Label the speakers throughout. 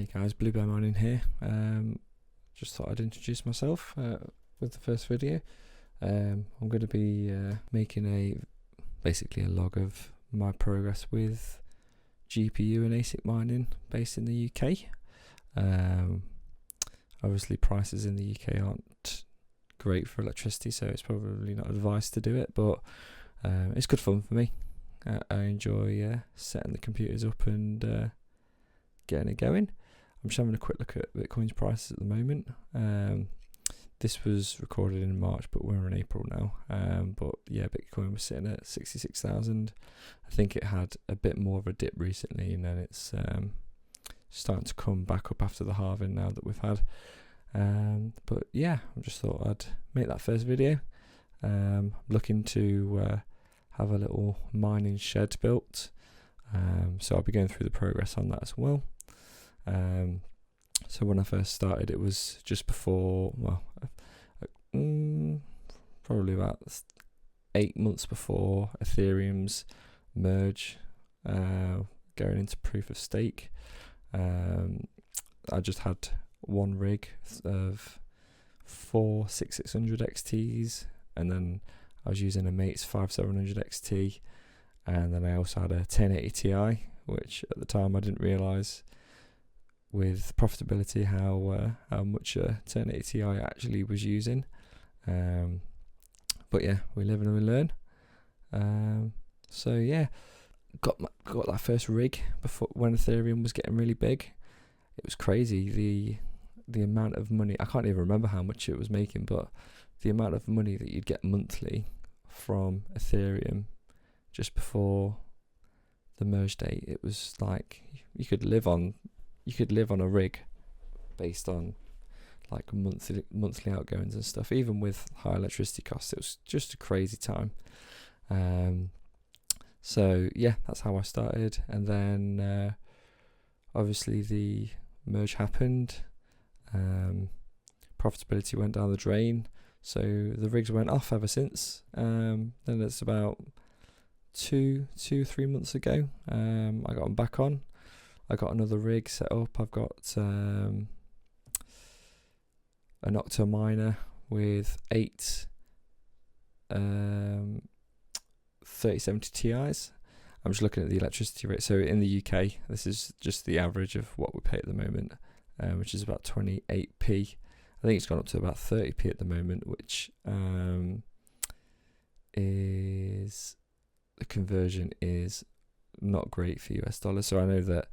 Speaker 1: Hey guys, Blue Bear Mining here. Just thought I'd introduce myself with the first video. I'm going to be making basically a log of my progress with GPU and ASIC mining based in the UK. Obviously prices in the UK aren't great for electricity, so it's probably not advised to do it, but it's good fun for me. I enjoy setting the computers up and getting it going. I'm just having a quick look at Bitcoin's prices at the moment. This was recorded in March, but we're in April now. But yeah, Bitcoin was sitting at 66,000. I think it had a bit more of a dip recently, and then it's starting to come back up after the halving now that we've had. But yeah, I just thought I'd make that first video. Looking to have a little mining shed built. So I'll be going through the progress on that as well. So when I first started, it was just before, probably about 8 months before Ethereum's merge, going into proof of stake. I just had one rig of 4 6600 XTs, and then I was using a mate's 5700 XT, and then I also had a 1080 Ti, which at the time I didn't realise with profitability how much a 1080 Ti actually was using. But yeah, we live and we learn. So yeah, got that first rig before when Ethereum was getting really big. It was crazy, the amount of money. I can't even remember how much it was making, but the amount of money that you'd get monthly from Ethereum just before the merge date, it was like you could live on a rig based on like monthly outgoings and stuff. Even with high electricity costs, it was just a crazy time. So yeah, that's how I started, and then obviously the merge happened. Profitability went down the drain, so the rigs went off ever since. Then it's about 3 months ago, I got them back on. I got another rig set up. I've got an Octominer with 8 3070 Ti's. I'm just looking at the electricity rate. So in the UK, this is just the average of what we pay at the moment, which is about 28p. I think it's gone up to about 30p at the moment, which is, the conversion is not great for US dollars. So I know that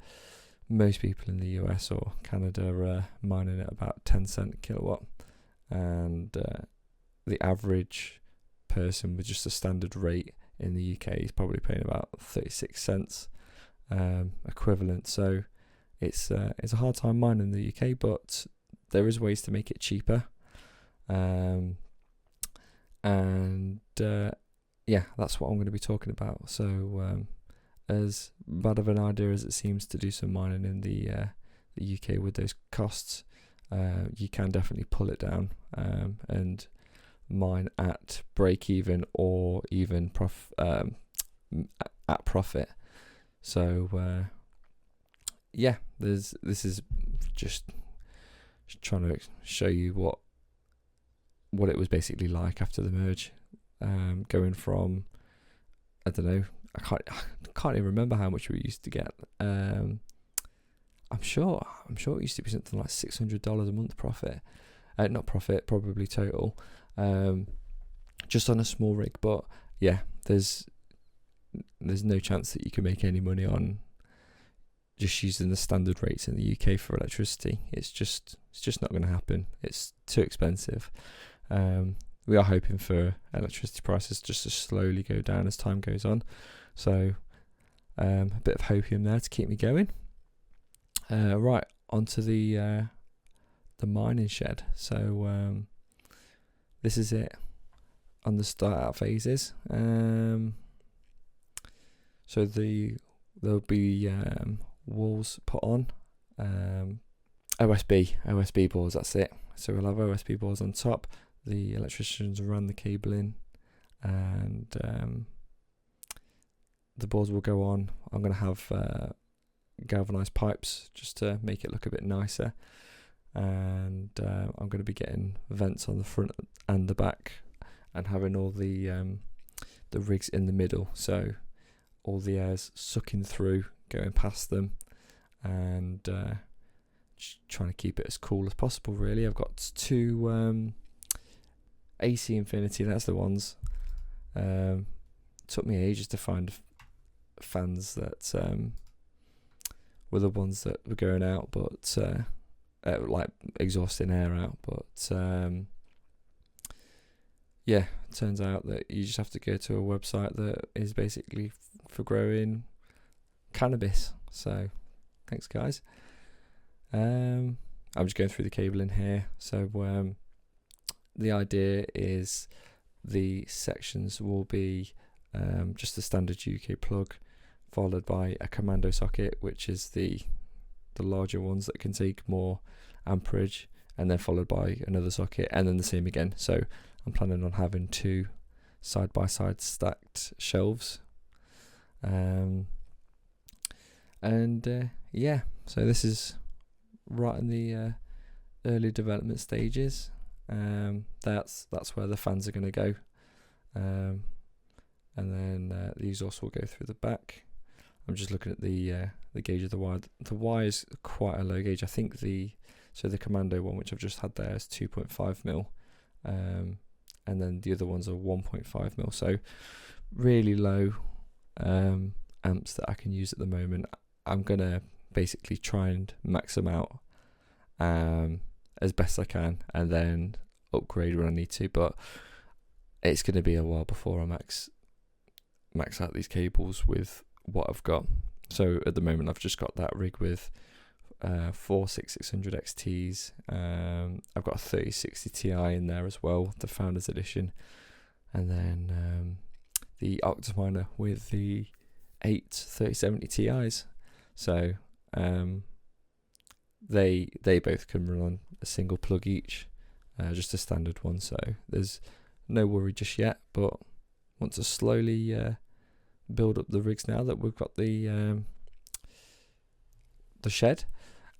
Speaker 1: most people in the US or Canada are mining at about 10 cent kilowatt, and the average person with just a standard rate in the UK is probably paying about 36 cents equivalent. So it's a hard time mining in the UK, but there is ways to make it cheaper. Yeah, that's what I'm going to be talking about. So as bad of an idea as it seems to do some mining in the UK with those costs, you can definitely pull it down and mine at break even or even at profit. So yeah, this is just trying to show you what it was basically like after the merge, going from, I don't know, I can't even remember how much we used to get. I'm sure it used to be something like $600 a month profit. Not profit, probably total. Just on a small rig. But yeah, there's no chance that you can make any money on just using the standard rates in the UK for electricity. It's just not going to happen. It's too expensive. We are hoping for electricity prices just to slowly go down as time goes on. So a bit of hopium there to keep me going. Right, onto the mining shed. So this is it on the start out phases. So there'll be walls put on, OSB boards, that's it. So we'll have OSB boards on top. The electricians run the cabling, and the boards will go on. I'm going to have galvanized pipes just to make it look a bit nicer. And I'm going to be getting vents on the front and the back, and having all the rigs in the middle, so all the air's sucking through, going past them, and just trying to keep it as cool as possible. Really, I've got two AC Infinity, that's the ones. Took me ages to find fans that were the ones that were going out, but like exhausting air out. But yeah, it turns out that you just have to go to a website that is basically for growing cannabis. So thanks, guys. I'm just going through the cabling here. So the idea is the sections will be just a standard UK plug, followed by a commando socket, which is the larger ones that can take more amperage, and then followed by another socket, and then the same again. So I'm planning on having two side by side stacked shelves. Yeah, so this is right in the early development stages. That's where the fans are going to go, and then the exhaust will go through the back. I'm just looking at the gauge of the wire. The wire is quite a low gauge. I think the commando one, which I've just had there, is 2.5 mil, and then the other ones are 1.5 mil. So really low amps that I can use at the moment. I'm gonna basically try and max them out as best I can, and then upgrade when I need to. But it's gonna be a while before I max out these cables with what I've got. So at the moment I've just got that rig with 4 6600 XTs. I've got a 3060 Ti in there as well, the Founders Edition, and then the Octominer with the 8 3070 Ti's. So they both can run on a single plug each, just a standard one. So there's no worry just yet, but want to slowly build up the rigs now that we've got the shed,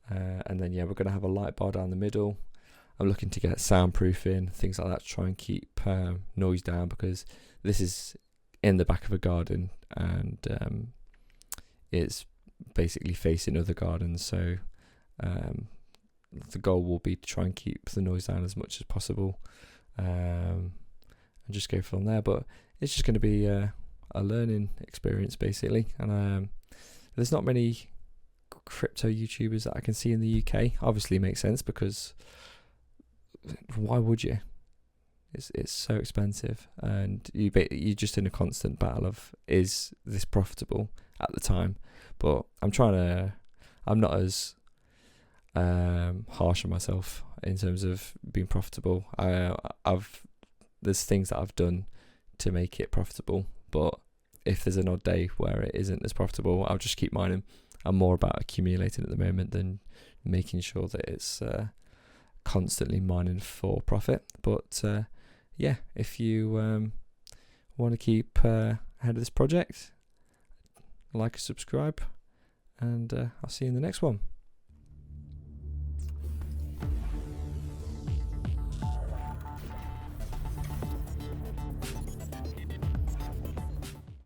Speaker 1: and then we're going to have a light bar down the middle. I'm looking to get soundproofing, things like that, to try and keep noise down, because this is in the back of a garden, and it's basically facing other gardens. So the goal will be to try and keep the noise down as much as possible, and just go from there. But it's just going to be a learning experience basically, and there's not many crypto YouTubers that I can see in the UK. Obviously it makes sense, because why would you? It's so expensive, and you're just in a constant battle of, is this profitable at the time? But I'm not as harsh on myself in terms of being profitable. There's things that I've done to make it profitable, but if there's an odd day where it isn't as profitable, I'll just keep mining. I'm more about accumulating at the moment than making sure that it's constantly mining for profit. But if you want to keep ahead of this project, like and subscribe, and I'll see you in the next one.